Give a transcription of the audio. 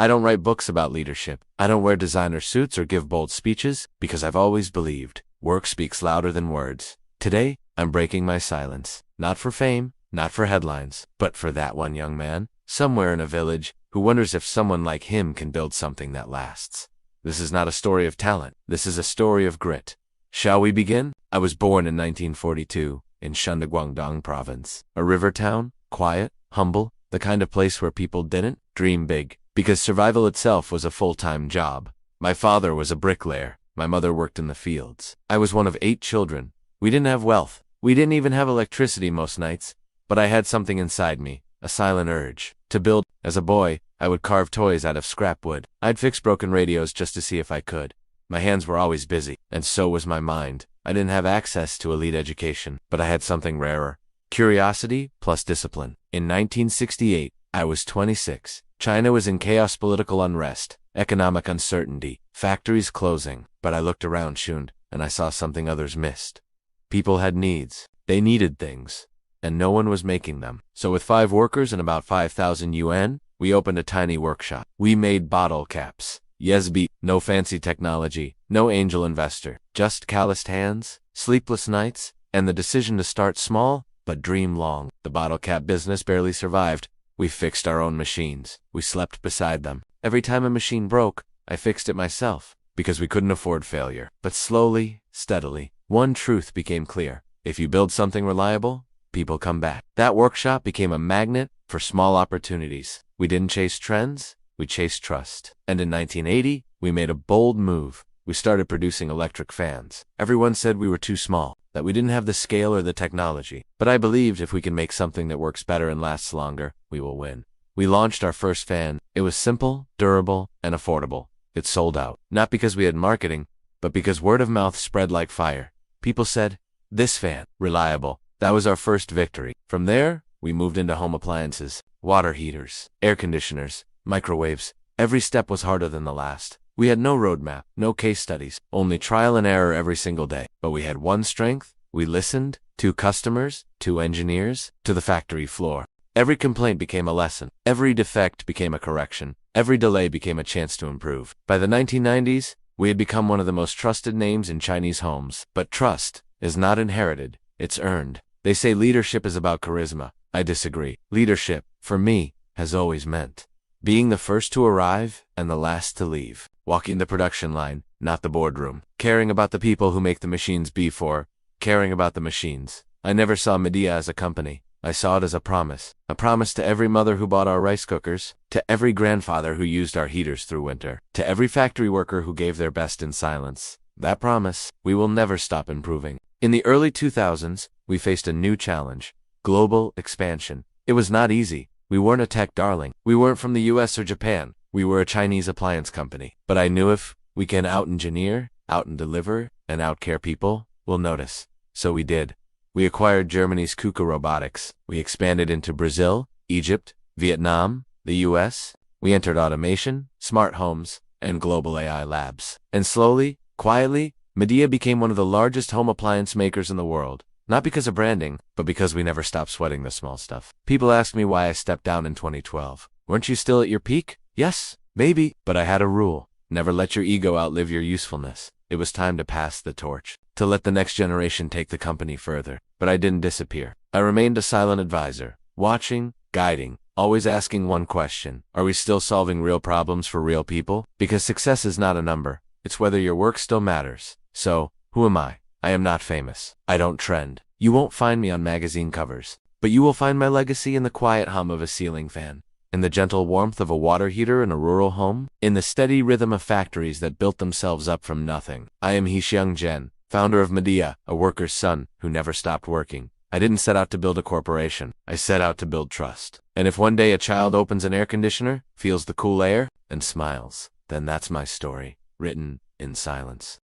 I don't write books about leadership. I don't wear designer suits or give bold speeches because I've always believed work speaks louder than words. Today, I'm breaking my silence. Not for fame, not for headlines, but for that one young man, somewhere in a village, who wonders if someone like him can build something that lasts. This is not a story of talent. This is a story of grit. Shall we begin? I was born in 1942 in Shunde, Guangdong province. A river town, quiet, humble, the kind of place where people didn't dream big, because survival itself was a full-time job. My father was a bricklayer. My mother worked in the fields. I was one of 8 children. We didn't have wealth. We didn't even have electricity most nights, but I had something inside me, a silent urge to build. As a boy, I would carve toys out of scrap wood. I'd fix broken radios just to see if I could. My hands were always busy, and so was my mind. I didn't have access to elite education, but I had something rarer. Curiosity plus discipline. In 1968, I was 26. China was in chaos, political unrest, economic uncertainty, factories closing. But I looked around Shunde, and I saw something others missed. People had needs. They needed things, and no one was making them. So with 5 workers and about 5,000 yuan, we opened a tiny workshop. We made bottle caps. Yesby, no fancy technology, no angel investor, just calloused hands, sleepless nights, and the decision to start small, but dream long. The bottle cap business barely survived. We fixed our own machines. We slept beside them. Every time a machine broke, I fixed it myself, because we couldn't afford failure. But slowly, steadily, one truth became clear. If you build something reliable, people come back. That workshop became a magnet for small opportunities. We didn't chase trends. We chased trust. And in 1980, we made a bold move. We started producing electric fans. Everyone said we were too small, that we didn't have the scale or the technology. But I believed if we can make something that works better and lasts longer, we will win. We launched our first fan. It was simple, durable, and affordable. It sold out. Not because we had marketing, but because word of mouth spread like fire. People said, "This fan, reliable." That was our first victory. From there, we moved into home appliances, water heaters, air conditioners, microwaves. Every step was harder than the last. We had no roadmap, no case studies, only trial and error every single day. But we had one strength. We listened to customers, to engineers, to the factory floor. Every complaint became a lesson. Every defect became a correction. Every delay became a chance to improve. By the 1990s, we had become one of the most trusted names in Chinese homes. But trust is not inherited, it's earned. They say leadership is about charisma. I disagree. Leadership, for me, has always meant being the first to arrive and the last to leave. Walking the production line, not the boardroom. Caring about the people who make the machines before caring about the machines. I never saw Medea as a company. I saw it as a promise. A promise to every mother who bought our rice cookers, to every grandfather who used our heaters through winter, to every factory worker who gave their best in silence. That promise, we will never stop improving. In the early 2000s, we faced a new challenge: global expansion. It was not easy. We weren't a tech darling. We weren't from the US or Japan. We were a Chinese appliance company. But I knew if we can out-engineer, out-and-deliver, and out-care people, we'll notice. So we did. We acquired Germany's KUKA Robotics. We expanded into Brazil, Egypt, Vietnam, the US. We entered automation, smart homes, and global AI labs. And slowly, quietly, Medea became one of the largest home appliance makers in the world. Not because of branding, but because we never stopped sweating the small stuff. People ask me why I stepped down in 2012. Weren't you still at your peak? Yes, maybe, but I had a rule. Never let your ego outlive your usefulness. It was time to pass the torch, to let the next generation take the company further. But I didn't disappear. I remained a silent advisor, watching, guiding, always asking one question: are we still solving real problems for real people? Because success is not a number. It's whether your work still matters. So, who am I? I am not famous. I don't trend. You won't find me on magazine covers. But you will find my legacy in the quiet hum of a ceiling fan, in the gentle warmth of a water heater in a rural home, in the steady rhythm of factories that built themselves up from nothing. I am Hexiang Zhen, founder of Medea, a worker's son who never stopped working. I didn't set out to build a corporation. I set out to build trust. And if one day a child opens an air conditioner, feels the cool air, and smiles, then that's my story, written in silence.